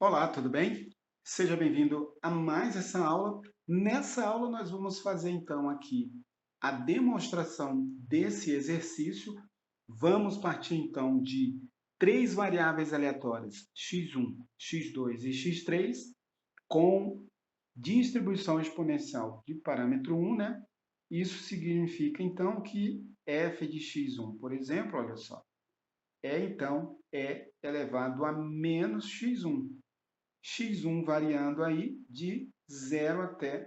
Olá, tudo bem? Seja bem-vindo a mais essa aula. Nessa aula, nós vamos fazer então aqui a demonstração desse exercício. Vamos partir então de três variáveis aleatórias, x1, x2 e x3, com distribuição exponencial de parâmetro 1, né? Isso significa então que f de x1, por exemplo, olha só, é elevado a menos x1. X1 variando aí de zero até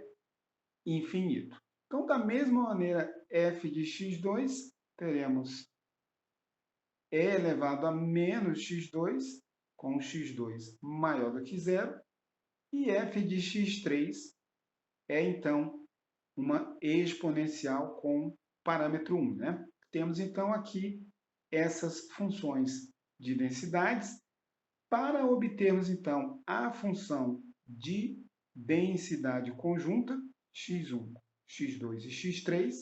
infinito. Então, da mesma maneira, f de x2, teremos e elevado a menos x2, com x2 maior do que zero, e f de x3 é, então, uma exponencial com parâmetro 1. Né? Temos, então, aqui essas funções de densidades. Para obtermos, então, a função de densidade conjunta, x1, x2 e x3,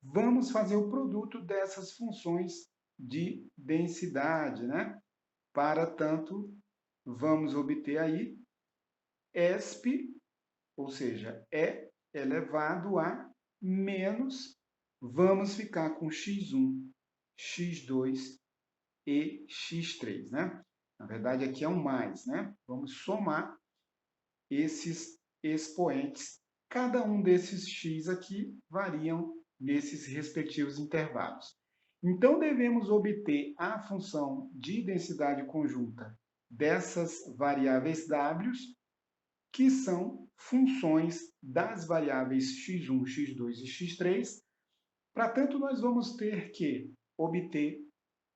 vamos fazer o produto dessas funções de densidade, né? Para tanto, vamos obter aí ESP, ou seja, E elevado a menos, vamos ficar com x1, x2 e x3, né? Na verdade, aqui é um mais, né? Vamos somar esses expoentes. Cada um desses x aqui variam nesses respectivos intervalos. Então, devemos obter a função de densidade conjunta dessas variáveis w, que são funções das variáveis x1, x2 e x3. Para tanto, nós vamos ter que obter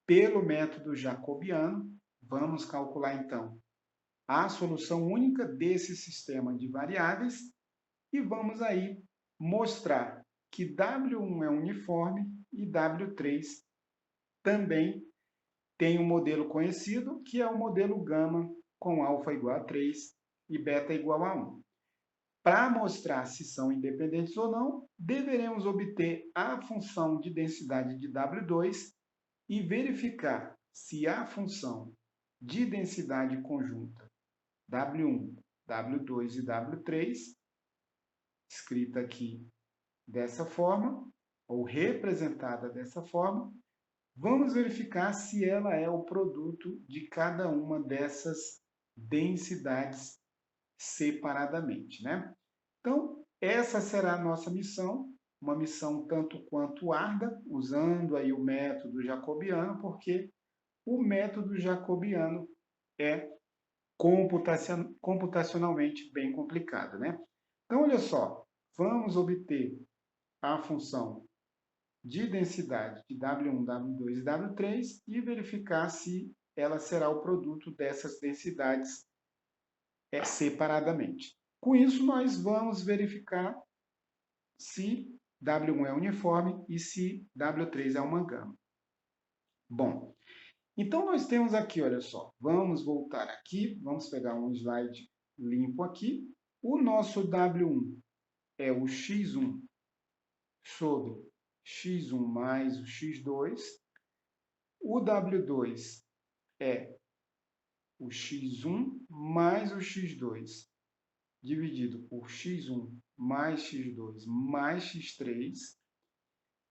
pelo método jacobiano. Vamos calcular, então, a solução única desse sistema de variáveis e vamos aí mostrar que W1 é uniforme e W3 também tem um modelo conhecido, que é o modelo gama, com alfa igual a 3 e beta igual a 1. Para mostrar se são independentes ou não, deveremos obter a função de densidade de W2 e verificar se a função de densidade conjunta W1, W2 e W3, escrita aqui dessa forma, ou representada dessa forma, vamos verificar se ela é o produto de cada uma dessas densidades separadamente, né? Então, essa será a nossa missão, uma missão tanto quanto árdua, usando aí o método jacobiano, porque o método jacobiano é computacionalmente bem complicado, né? Então, olha só, vamos obter a função de densidade de W1, W2 e W3 e verificar se ela será o produto dessas densidades separadamente. Com isso, nós vamos verificar se W1 é uniforme e se W3 é uma gama. Bom, então nós temos aqui, olha só, vamos voltar aqui, vamos pegar um slide limpo aqui. O nosso W1 é o x1 sobre x1 mais o x2. O W2 é o x1 mais o x2 dividido por x1 mais x2 mais x3.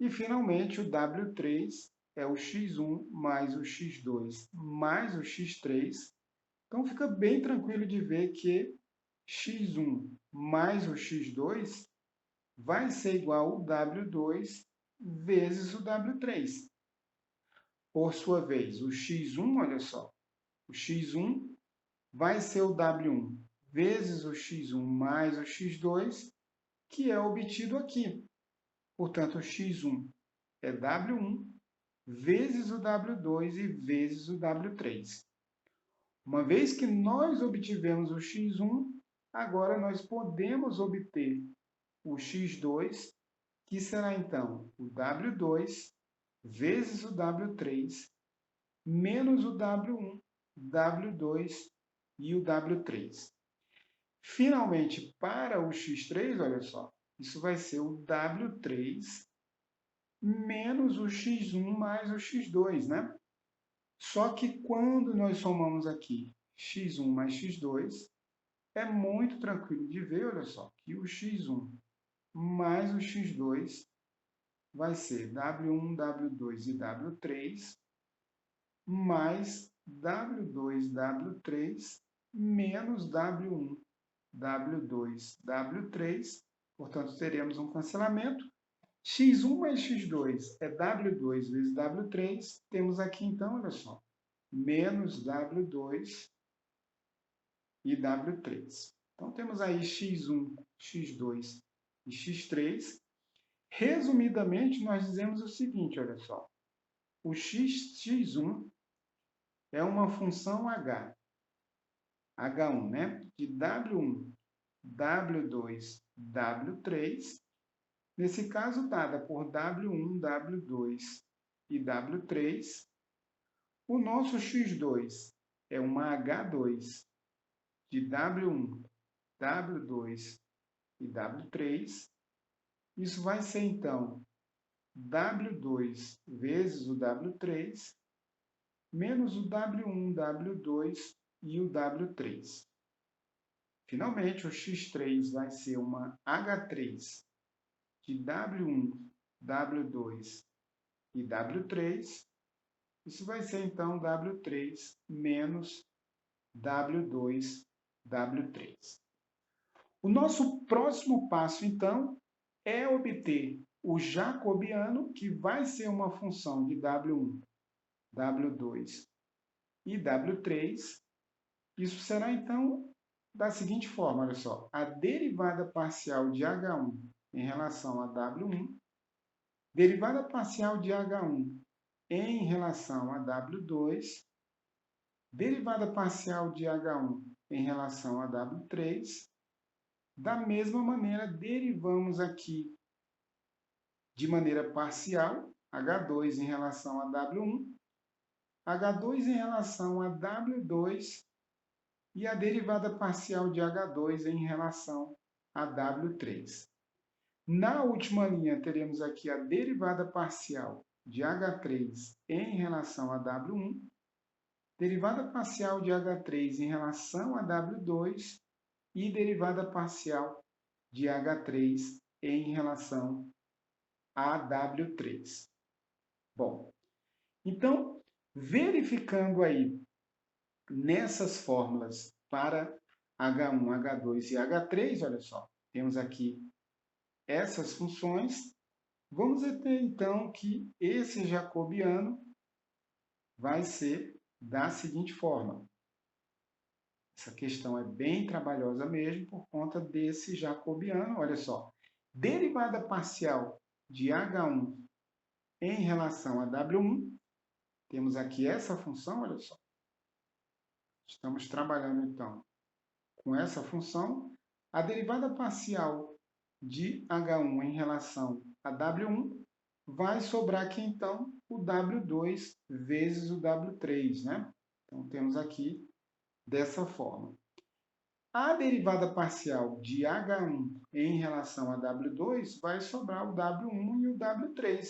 E, finalmente, o W3 é o x1 mais o x2 mais o x3. Então, fica bem tranquilo de ver que x1 mais o x2 vai ser igual ao W2 vezes o W3. Por sua vez, o x1, olha só, o x1 vai ser o W1 vezes o x1 mais o x2, que é obtido aqui. Portanto, o x1 é W1 vezes o W2 e vezes o W3. Uma vez que nós obtivemos o x1, agora nós podemos obter o x2, que será então o W2 vezes o W3 menos o W1, W2 e o W3. Finalmente, para o x3, olha só, isso vai ser o W3 menos o x1 mais o x2, né? Só que quando nós somamos aqui x1 mais x2, é muito tranquilo de ver, olha só, que o x1 mais o x2 vai ser W1, W2 e W3, mais W2, W3, menos W1, W2, W3. Portanto, teremos um cancelamento. x1 mais x2 é W2 vezes W3. Temos aqui, então, olha só, menos W2 e W3. Então, temos aí x1, x2 e x3. Resumidamente, nós dizemos o seguinte, olha só. O x1 é uma função h, h1, né? De W1, W2, W3. Nesse caso, dada por W1, W2 e W3. O nosso x2 é uma h2 de W1, W2 e W3. Isso vai ser, então, W2 vezes o W3, menos o W1, W2 e o W3. Finalmente, o x3 vai ser uma H3 de W1, W2 e W3. Isso vai ser, então, W3 menos W2, W3. O nosso próximo passo, então, é obter o jacobiano, que vai ser uma função de W1, W2 e W3. Isso será, então, da seguinte forma, olha só. A derivada parcial de H1 em relação a W1, derivada parcial de H1 em relação a W2, derivada parcial de H1 em relação a W3. Da mesma maneira, derivamos aqui de maneira parcial H2 em relação a W1, H2 em relação a W2 e a derivada parcial de H2 em relação a W3. Na última linha, teremos aqui a derivada parcial de H3 em relação a W1, derivada parcial de H3 em relação a W2 e derivada parcial de H3 em relação a W3. Bom, então, verificando aí nessas fórmulas para H1, H2 e H3, olha só, temos aqui essas funções. Vamos ver, então, que esse jacobiano vai ser da seguinte forma. Essa questão é bem trabalhosa mesmo por conta desse jacobiano. Olha só, derivada parcial de H1 em relação a W1, temos aqui essa função, olha só. Estamos trabalhando, então, com essa função. A derivada parcial de H1 em relação a W1 vai sobrar aqui, então, o W2 vezes o W3, né? Então, temos aqui dessa forma. A derivada parcial de H1 em relação a W2 vai sobrar o W1 e o W3.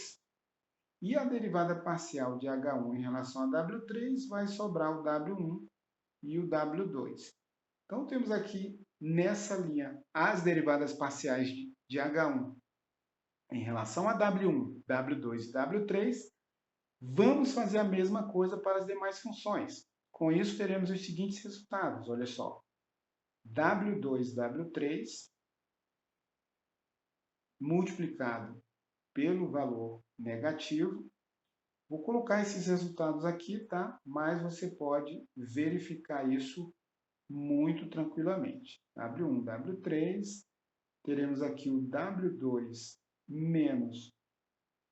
E a derivada parcial de H1 em relação a W3 vai sobrar o W1 e o W2. Então, temos aqui, nessa linha, as derivadas parciais de H1 em relação a W1, W2 e W3. Vamos fazer a mesma coisa para as demais funções. Com isso, teremos os seguintes resultados. Olha só. W2, W3 multiplicado pelo valor negativo. Vou colocar esses resultados aqui, tá? Mas você pode verificar isso muito tranquilamente. W1, W3, teremos aqui o W2 menos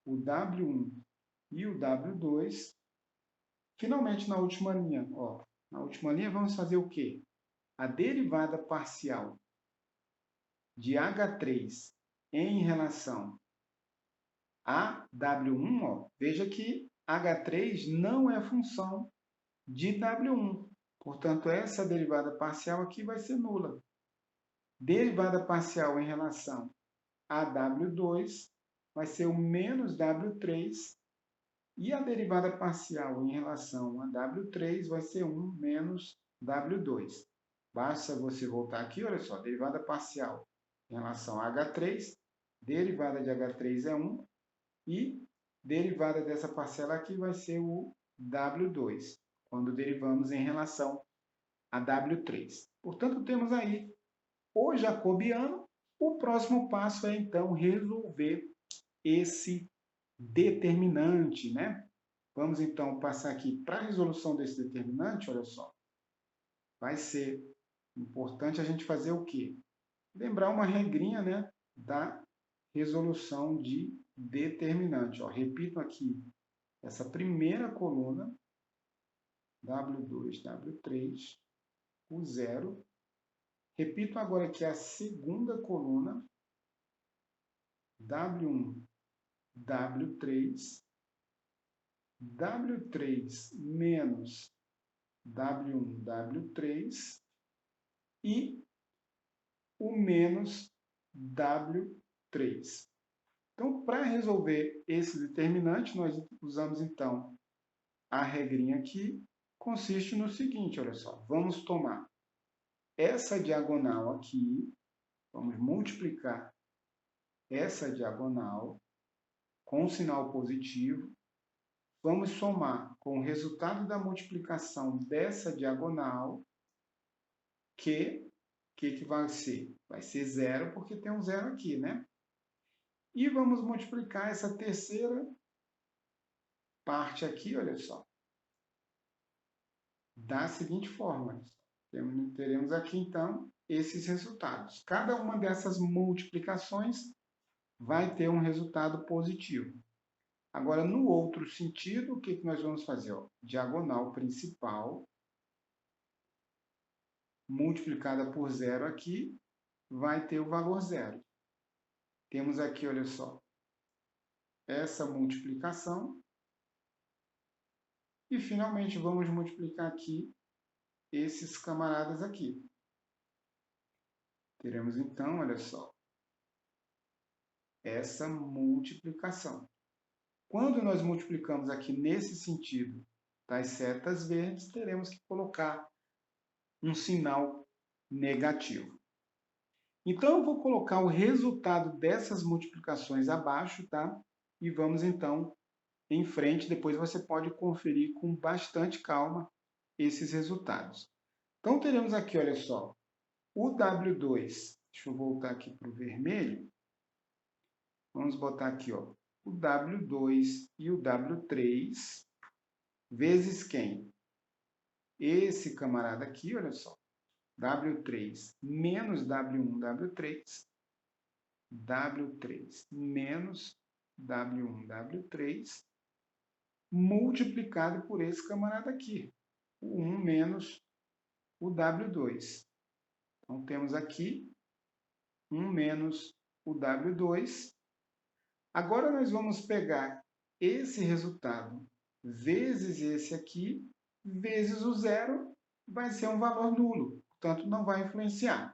o W1 e o W2. Finalmente, na última linha, ó, na última linha vamos fazer o quê? A derivada parcial de H3 em relação a W1, ó, veja que H3 não é função de W1. Portanto, essa derivada parcial aqui vai ser nula. Derivada parcial em relação a W2 vai ser o menos W3. E a derivada parcial em relação a W3 vai ser 1 menos W2. Basta você voltar aqui, olha só, derivada parcial em relação a H3, derivada de H3 é 1, e derivada dessa parcela aqui vai ser o W2, quando derivamos em relação a W3. Portanto, temos aí o jacobiano. O próximo passo é, então, resolver esse determinante, né? Vamos, então, passar aqui para a resolução desse determinante, olha só. Vai ser importante a gente fazer o quê? Lembrar uma regrinha, né, da resolução de determinante. Ó, repito aqui essa primeira coluna, W2, W3, o zero. Repito agora aqui a segunda coluna, W1, W3, W3 menos W1, W3 e o menos W3. Então, para resolver esse determinante, nós usamos, então, a regrinha aqui, consiste no seguinte, olha só, vamos tomar essa diagonal aqui, vamos multiplicar essa diagonal com sinal positivo, vamos somar com o resultado da multiplicação dessa diagonal, que vai ser? Vai ser zero, porque tem um zero aqui, né? E vamos multiplicar essa terceira parte aqui, olha só, da seguinte forma. Teremos aqui, então, esses resultados. Cada uma dessas multiplicações vai ter um resultado positivo. Agora, no outro sentido, o que nós vamos fazer? Ó, diagonal principal multiplicada por zero aqui, vai ter o valor zero. Temos aqui, olha só, essa multiplicação. E, finalmente, vamos multiplicar aqui esses camaradas aqui. Teremos, então, olha só, essa multiplicação. Quando nós multiplicamos aqui nesse sentido das setas verdes, teremos que colocar um sinal negativo. Então, eu vou colocar o resultado dessas multiplicações abaixo, tá? E vamos, então, em frente. Depois você pode conferir com bastante calma esses resultados. Então, teremos aqui, olha só, o W2. Deixa eu voltar aqui para o vermelho. Vamos botar aqui, ó, o W2 e o W3 vezes quem? Esse camarada aqui, olha só, W3 menos W1, W3, W3 menos W1, W3, multiplicado por esse camarada aqui, o 1 menos o W2. Então, temos aqui 1 menos o W2. Agora, nós vamos pegar esse resultado vezes esse aqui, vezes o zero, vai ser um valor nulo, portanto, não vai influenciar.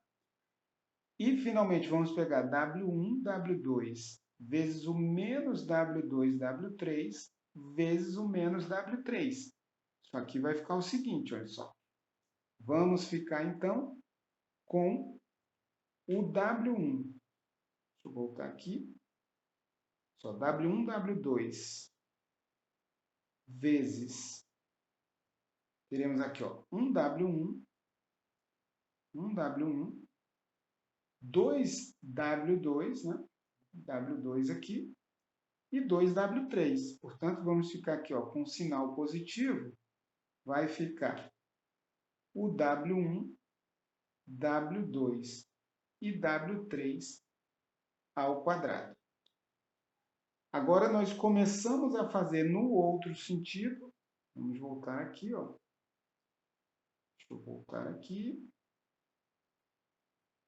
E, finalmente, vamos pegar W1, W2, vezes o menos W2, W3, vezes o menos W3. Isso aqui vai ficar o seguinte, olha só. Vamos ficar, então, com o W1. Deixa eu voltar aqui. Só W1, W2, vezes... Teremos aqui, ó, um W1, 2W2, né? W2 aqui, e 2W3. Portanto, vamos ficar aqui, ó, com sinal positivo, vai ficar o W1, W2 e W3 ao quadrado. Agora, nós começamos a fazer no outro sentido. Vamos voltar aqui, ó. Deixa eu voltar aqui.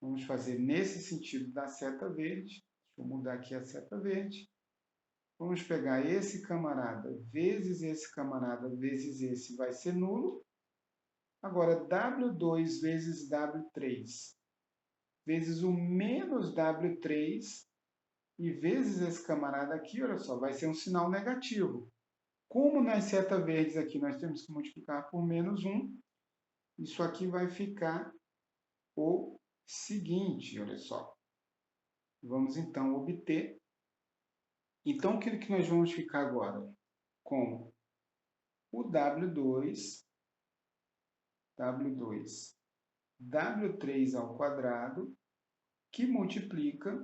Vamos fazer nesse sentido da seta verde. Deixa eu mudar aqui a seta verde. Vamos pegar esse camarada vezes esse camarada vezes esse, vai ser nulo. Agora, W2 vezes W3 vezes o menos W3 e vezes esse camarada aqui, olha só, vai ser um sinal negativo. Como nas setas verdes aqui nós temos que multiplicar por menos 1, isso aqui vai ficar o seguinte, olha só. Vamos, então, obter. Então, o que nós vamos ficar agora? Com o W2, W3 ao quadrado, que multiplica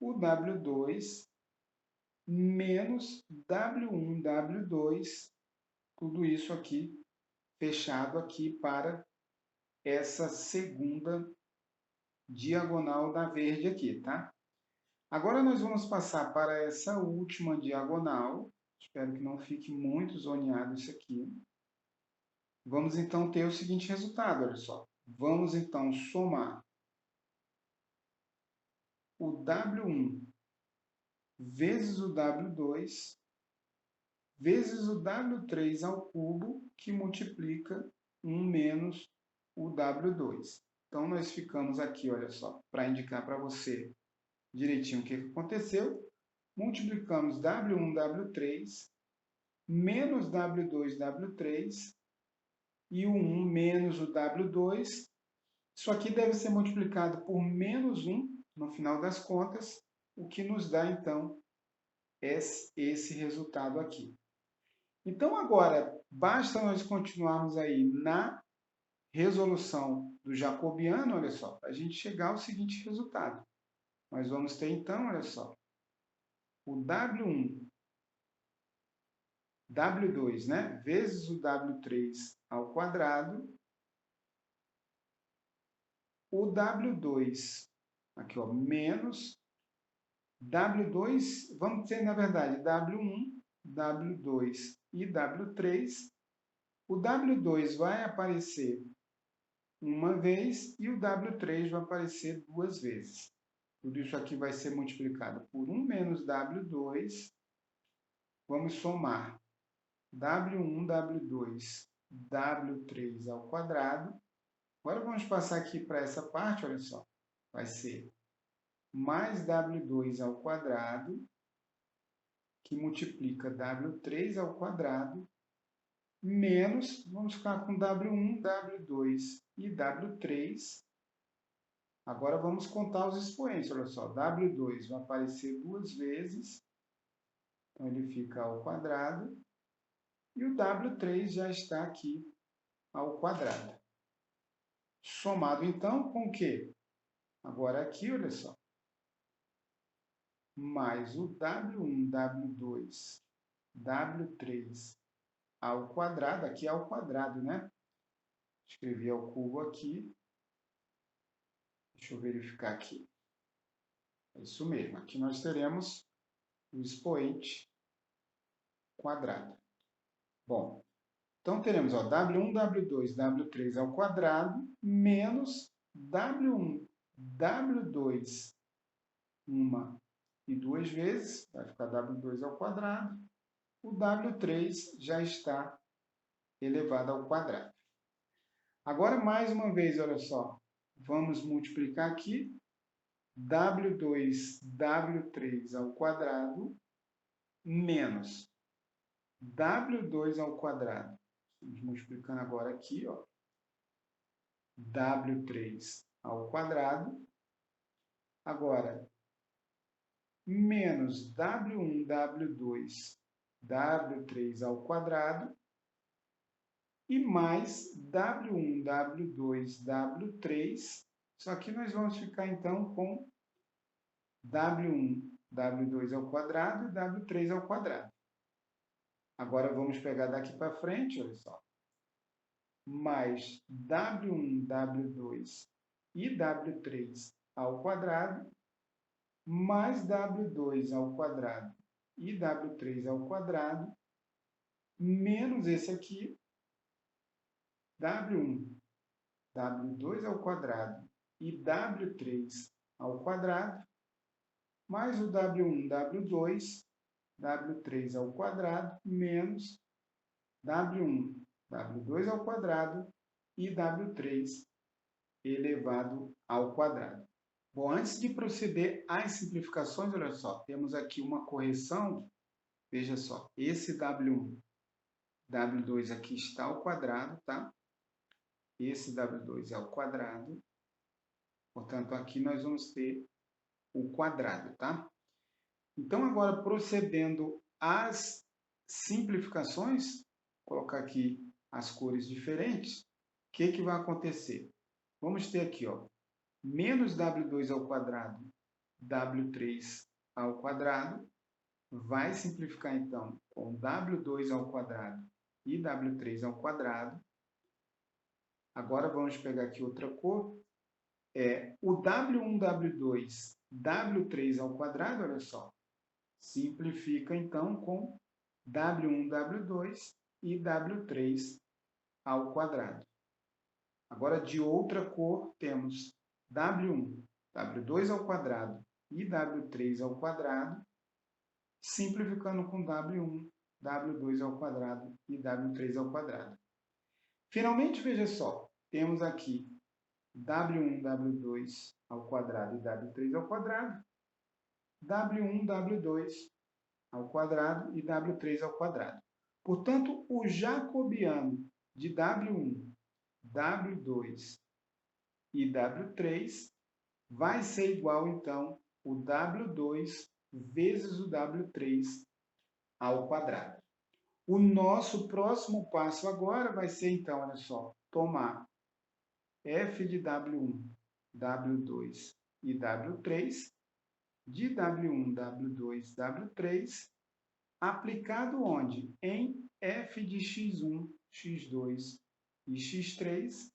o W2 menos W1, W2, tudo isso aqui fechado aqui para essa segunda diagonal da verde aqui, tá? Agora nós vamos passar para essa última diagonal. Espero que não fique muito zoneado isso aqui. Vamos então ter o seguinte resultado, olha só. Vamos então somar o W1 vezes o W2 vezes o W3 ao cubo, que multiplica 1 menos o W2. Então, nós ficamos aqui, olha só, para indicar para você direitinho o que aconteceu. Multiplicamos W1, W3, menos W2, W3, e o 1 menos o W2. Isso aqui deve ser multiplicado por menos 1, no final das contas, o que nos dá, então, esse resultado aqui. Então, agora, basta nós continuarmos aí na resolução do jacobiano, olha só, para a gente chegar ao seguinte resultado. Nós vamos ter, então, olha só, o W1, W2, né, vezes o W3 ao quadrado, o W2, aqui, ó, menos W2, vamos ter, na verdade, W1, W2 e W3. O W2 vai aparecer uma vez e o W3 vai aparecer duas vezes. Tudo isso aqui vai ser multiplicado por 1 menos W2. Vamos somar W1, W2, W3 ao quadrado. Agora vamos passar aqui para essa parte, olha só. Vai ser mais W2 ao quadrado, que multiplica W3 ao quadrado, menos, vamos ficar com W1, W2 e W3. Agora vamos contar os expoentes, olha só. W2 vai aparecer duas vezes, então ele fica ao quadrado, e o W3 já está aqui ao quadrado. Somado, então, com o quê? Agora aqui, olha só. Mais o W1, W2, W3 ao quadrado, aqui é ao quadrado, né? Escrevi ao cubo aqui. Deixa eu verificar aqui. É isso mesmo. Aqui nós teremos o expoente quadrado. Bom, então teremos ó, W1, W2, W3 ao quadrado, menos W1, W2, uma e duas vezes, vai ficar W2 ao quadrado. O W3 já está elevado ao quadrado. Agora, mais uma vez, olha só, vamos multiplicar aqui. W2, W3 ao quadrado, menos W2 ao quadrado. Estamos multiplicando agora aqui, ó. W3 ao quadrado. Agora, menos W1, W2, W3 ao quadrado. E mais W1, W2, W3. Só que nós vamos ficar, então, com W1, W2 ao quadrado e W3 ao quadrado. Agora, vamos pegar daqui para frente, olha só. Mais W1, W2 e W3 ao quadrado, mais W2 ao quadrado e W3 ao quadrado, menos esse aqui, W1, W2 ao quadrado e W3 ao quadrado, mais o W1, W2, W3 ao quadrado, menos W1, W2 ao quadrado e W3 elevado ao quadrado. Bom, antes de proceder às simplificações, olha só, temos aqui uma correção. Veja só, esse W1, W2 aqui está ao quadrado, tá? esse W2 é ao quadrado, portanto, aqui nós vamos ter o quadrado, tá? Então, agora, procedendo às simplificações, vou colocar aqui as cores diferentes, o que vai acontecer? Vamos ter aqui, ó, menos W2 ao quadrado, W3 ao quadrado, vai simplificar, então, com W2 ao quadrado e W3 ao quadrado. Agora, vamos pegar aqui outra cor. O W1, W2, W3 ao quadrado, olha só, simplifica, então, com W1, W2 e W3 ao quadrado. Agora, de outra cor, temos W1, W2 ao quadrado e W3 ao quadrado, simplificando com W1, W2 ao quadrado e W3 ao quadrado. Finalmente, veja só, temos aqui W1, W2 ao quadrado e W3 ao quadrado, W1, W2 ao quadrado e W3 ao quadrado. Portanto, o jacobiano de W1, W2 e W3 vai ser igual, então, o W2 vezes o W3 ao quadrado. O nosso próximo passo agora vai ser, então, olha só, tomar f de W1, W2 e W3, de W1, W2, W3, aplicado onde? Em f de x1, x2 e x3,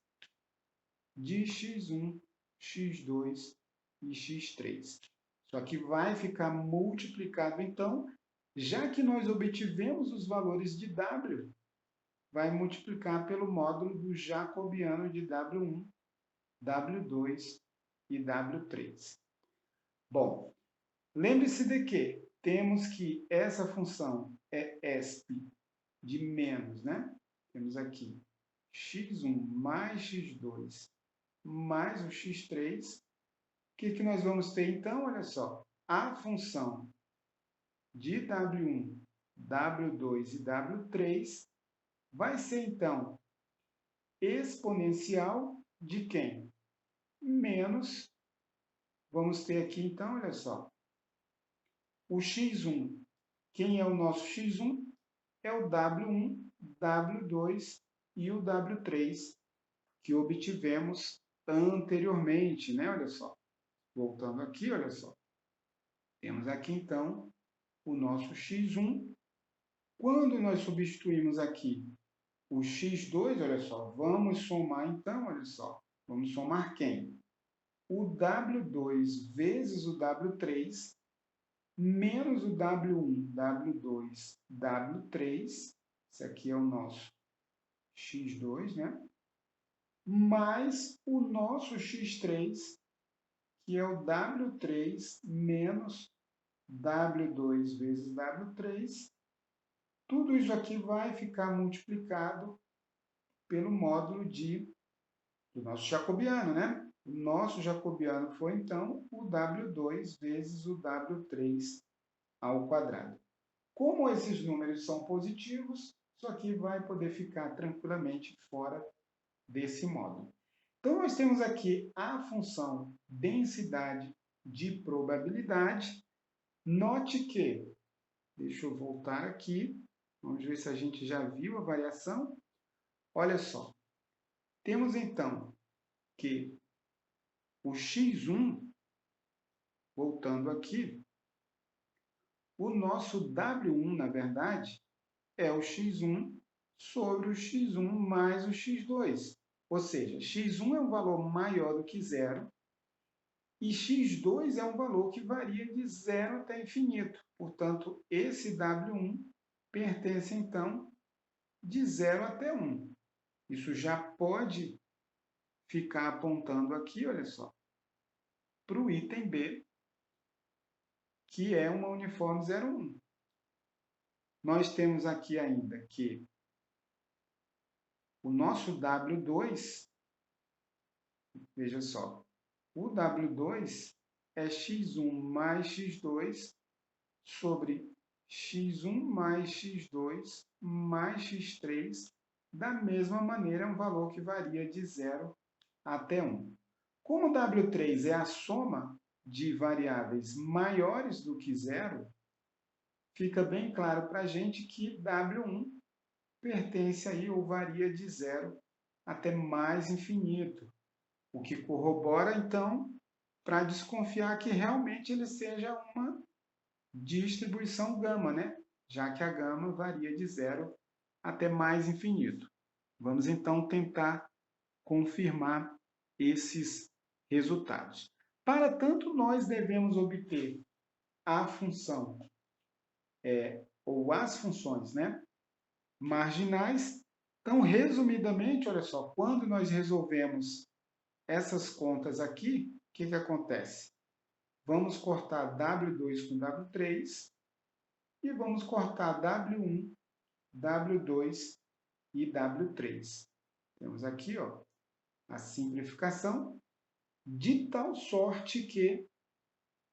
de x1, x2 e x3. Isso aqui vai ficar multiplicado, então, já que nós obtivemos os valores de W, vai multiplicar pelo módulo do jacobiano de W1, W2 e W3. Bom, lembre-se de que temos que essa função é ESP de menos, né? Temos aqui x1 mais x2 mais o x3. O que nós vamos ter, então? Olha só, a função de W1, W2 e W3 vai ser, então, exponencial de quem? Menos, vamos ter aqui, então, olha só, o x1. Quem é o nosso x1? É o W1, W2 e o W3 que obtivemos anteriormente, né? Olha só. Voltando aqui, olha só. Temos aqui, então, o nosso x1. Quando nós substituímos aqui o x2, olha só, vamos somar, então, olha só. Vamos somar quem? O W2 vezes o W3 menos o W1, W2, W3, esse aqui é o nosso x2, né? Mais o nosso x3, que é o W3 menos W2 vezes W3. Tudo isso aqui vai ficar multiplicado pelo módulo do nosso jacobiano, né? O nosso jacobiano foi, então, o W2 vezes o W3 ao quadrado. Como esses números são positivos, isso aqui vai poder ficar tranquilamente fora desse módulo. Então, nós temos aqui a função densidade de probabilidade. Note que, deixa eu voltar aqui, vamos ver se a gente já viu a variação. Olha só, temos então que o x1, voltando aqui, o nosso W1, na verdade, é o x1 sobre o x1 mais o x2. Ou seja, x1 é um valor maior do que zero e x2 é um valor que varia de zero até infinito. Portanto, esse W1 pertence, então, de 0 até 1. Isso já pode ficar apontando aqui, olha só, para o item B, que é uma uniforme 0,1. Nós temos aqui ainda que o nosso W2, veja só, o W2 é x1 mais x2 sobre x1 mais x2 mais x3 Da mesma maneira, é um valor que varia de 0 até 1. Como W3 é a soma de variáveis maiores do que 0, fica bem claro para a gente que W1 pertence aí ou varia de 0 até mais infinito, o que corrobora, então, para desconfiar que realmente ele seja uma distribuição gama, né? Já que a gama varia de 0 até mais infinito. Vamos, então, tentar confirmar esses resultados. Para tanto, nós devemos obter a função, ou as funções, né, marginais. Então, resumidamente, olha só, quando nós resolvemos essas contas aqui, o que acontece? Vamos cortar W2 com W3 e vamos cortar W1, W2 e W3. Temos aqui, ó, a simplificação, de tal sorte que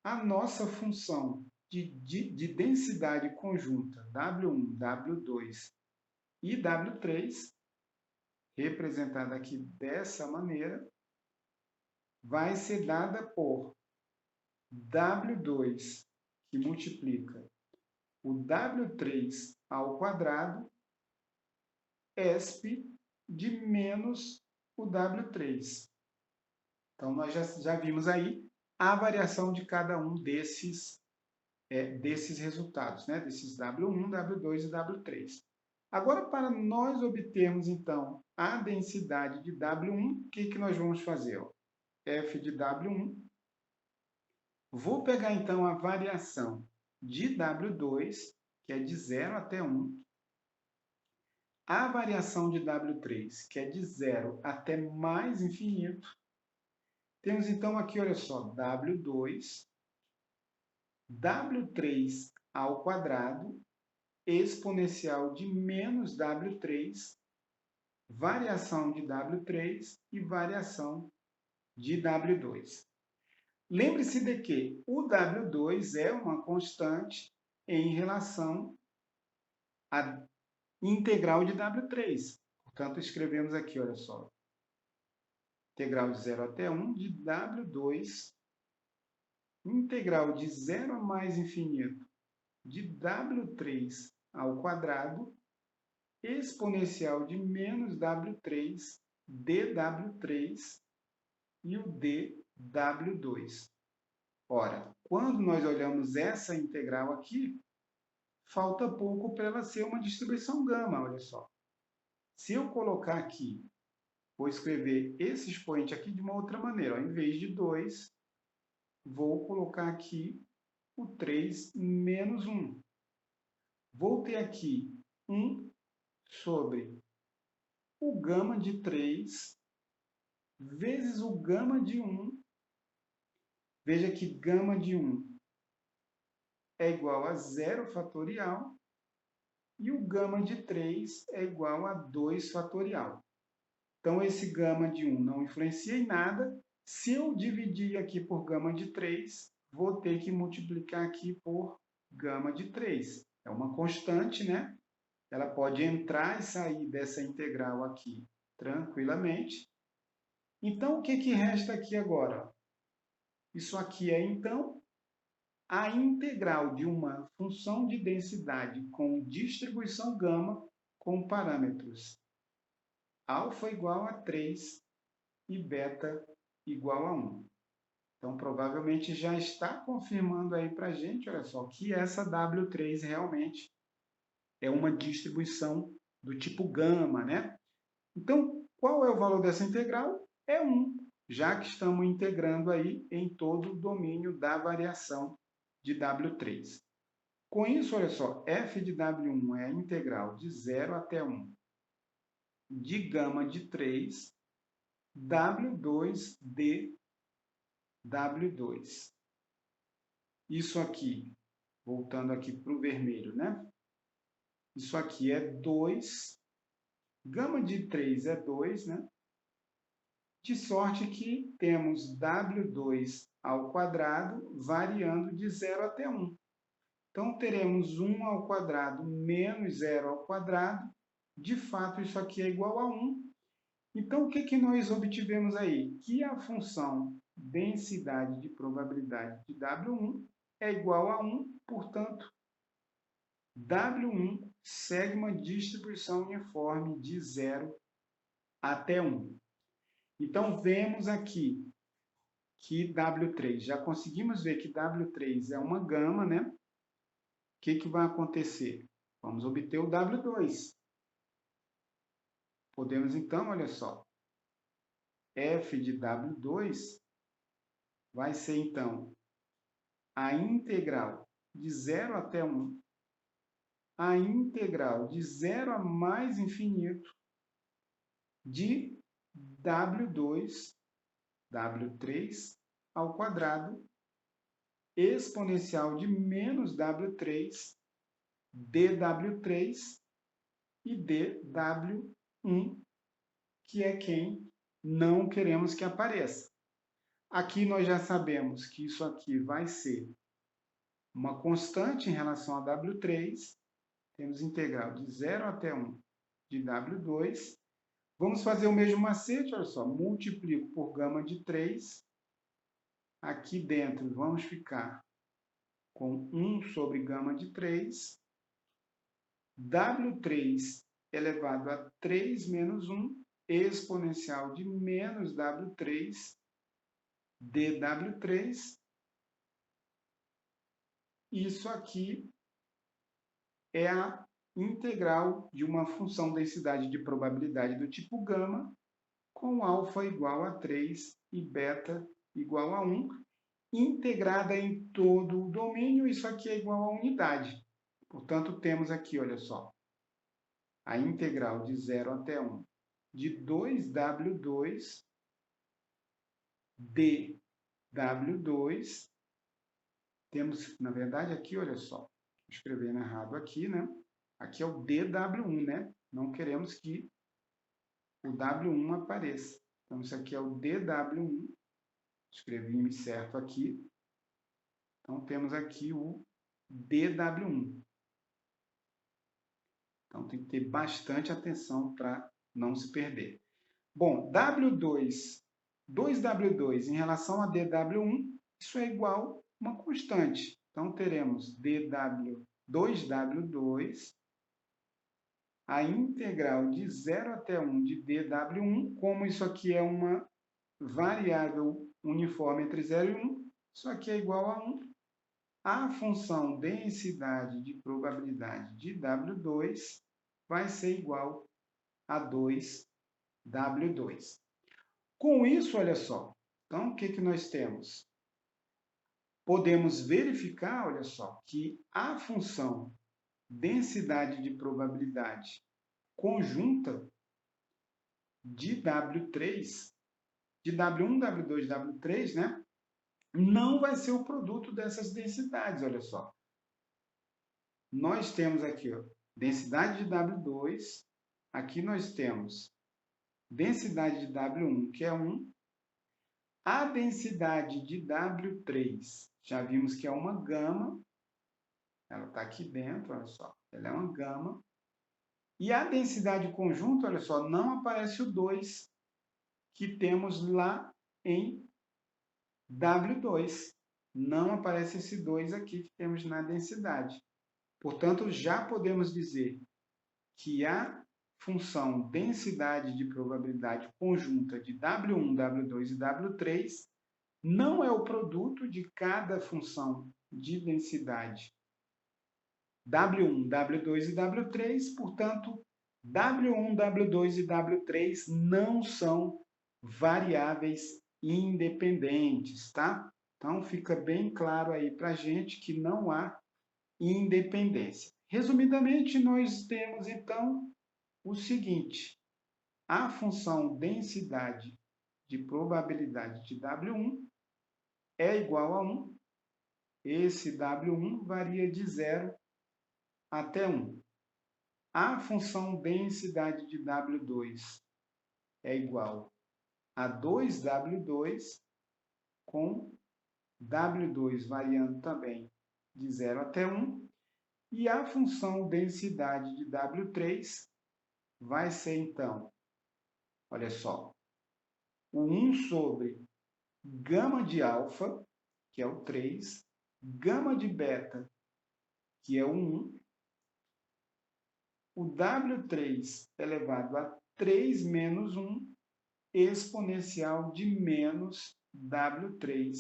a nossa função de densidade conjunta W1, W2 e W3, representada aqui dessa maneira, vai ser dada por W2, que multiplica o W3 ao quadrado, ESP de menos o W3. Então, nós já vimos aí a variação de cada um desses resultados, né? Desses W1, W2 e W3. Agora, para nós obtermos, então, a densidade de W1, o que nós vamos fazer? Ó? F de W1. Vou pegar, então, a variação de W2, que é de 0 até 1. A variação de W3, que é de 0 até mais infinito. Temos, então, aqui, olha só, W2, W3 ao quadrado, exponencial de menos W3, variação de W3 e variação de W2. Lembre-se de que o W2 é uma constante em relação à integral de W3. Portanto, escrevemos aqui, olha só, integral de 0 até 1 de W2, integral de 0 a mais infinito de W3 ao quadrado, exponencial de menos W3, dW3 e o dW2. Ora, quando nós olhamos essa integral aqui, falta pouco para ela ser uma distribuição gama, olha só. Se eu colocar aqui, vou escrever esse expoente aqui de uma outra maneira. Ó, em vez de 2, vou colocar aqui o 3 menos 1. Vou ter aqui 1 sobre o gama de 3 vezes o gama de 1. Veja que gama de 1 é igual a 0 fatorial e o gama de 3 é igual a 2 fatorial. Então, esse gama de 1 não influencia em nada. Se eu dividir aqui por gama de 3, vou ter que multiplicar aqui por gama de 3. É uma constante, né? Ela pode entrar e sair dessa integral aqui tranquilamente. Então, o que resta aqui agora? Isso aqui é, então, a integral de uma função de densidade com distribuição gama com parâmetros alfa igual a 3 e beta igual a 1. Então, provavelmente já está confirmando aí para a gente, olha só, que essa W3 realmente é uma distribuição do tipo gama, né? Então, qual é o valor dessa integral? É 1, já que estamos integrando aí em todo o domínio da variação de W3. Com isso, olha só, f de W1 é a integral de 0 até 1 de gama de 3, W2 de W2. Isso aqui, voltando aqui para o vermelho, né? Isso aqui é 2, gama de 3 é 2, né? De sorte que temos W2 ao quadrado variando de 0 até 1. Então, teremos 1 ao quadrado menos 0 ao quadrado, De fato, isso aqui é igual a 1. Então, o que nós obtivemos aí? Que a função densidade de probabilidade de W1 é igual a 1, portanto, W1 segue uma distribuição uniforme de 0 até 1. Então, vemos aqui que W3, já conseguimos ver que W3 é uma gama, né? O que vai acontecer? Vamos obter o W2. Podemos, então, olha só, f de W2 vai ser, então, a integral de 0 até 1, a integral de 0 a mais infinito de W2, W3 ao quadrado, exponencial de menos W3, dW3 e dW1, que é quem não queremos que apareça. Aqui nós já sabemos que isso aqui vai ser uma constante em relação a W3, temos integral de 0 até 1 de W2. Vamos fazer o mesmo macete, olha só, multiplico por gama de 3. Aqui dentro vamos ficar com 1 sobre gama de 3. W3 elevado a 3 menos 1, exponencial de menos W3, dW3. Isso aqui é a integral de uma função densidade de probabilidade do tipo gama, com alfa igual a 3 e beta igual a 1, integrada em todo o domínio, isso aqui é igual a unidade. Portanto, temos aqui, olha só, a integral de 0 até 1 de 2W2 dW2. Temos, na verdade, aqui, olha só, escrevendo errado aqui, né? Aqui é o dW1, né? Não queremos que o W1 apareça. Então, isso aqui é o dW1. Escrevi certo aqui. Então, temos aqui o dW1. Então, tem que ter bastante atenção para não se perder. Bom, W2, 2W2 em relação a dW1, isso é igual a uma constante. Então, teremos 2W2, a integral de 0 até 1 de dW1, como isso aqui é uma variável uniforme entre 0 e 1, isso aqui é igual a 1. A função densidade de probabilidade de W2 vai ser igual a 2W2. Com isso, olha só, então o que nós temos? Podemos verificar, olha só, que a função densidade de probabilidade conjunta de W3, de W1, W2, W3, né? Não vai ser o produto dessas densidades, olha só. Nós temos aqui, ó, densidade de W2, aqui nós temos densidade de W1, que é 1, a densidade de W3, já vimos que é uma gama, ela está aqui dentro, olha só, ela é uma gama, e a densidade conjunta, olha só, não aparece o 2, que temos lá em W2. Não aparece esse 2 aqui que temos na densidade. Portanto, já podemos dizer que a função densidade de probabilidade conjunta de W1, W2 e W3 não é o produto de cada função de densidade W1, W2 e W3, portanto, W1, W2 e W3 não são variáveis independentes, tá? Então, fica bem claro aí para a gente que não há independência. Resumidamente, nós temos, então, o seguinte. A função densidade de probabilidade de W1 é igual a 1. Esse W1 varia de 0 até 1. A função densidade de W2 é igual a 2W2, com W2 variando também de 0 até 1. E a função densidade de W3 vai ser, então, olha só, o 1 sobre gama de alfa, que é o 3, gama de beta, que é o 1, o W3 elevado a 3 menos 1, exponencial de menos W3.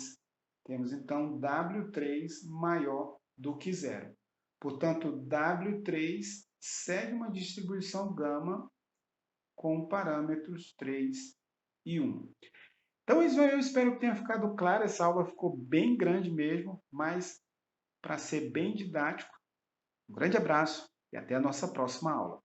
Temos, então, W3 maior do que zero. Portanto, W3 segue uma distribuição gama com parâmetros 3 e 1. Então, isso eu espero que tenha ficado claro. Essa aula ficou bem grande mesmo, mas para ser bem didático, um grande abraço e até a nossa próxima aula.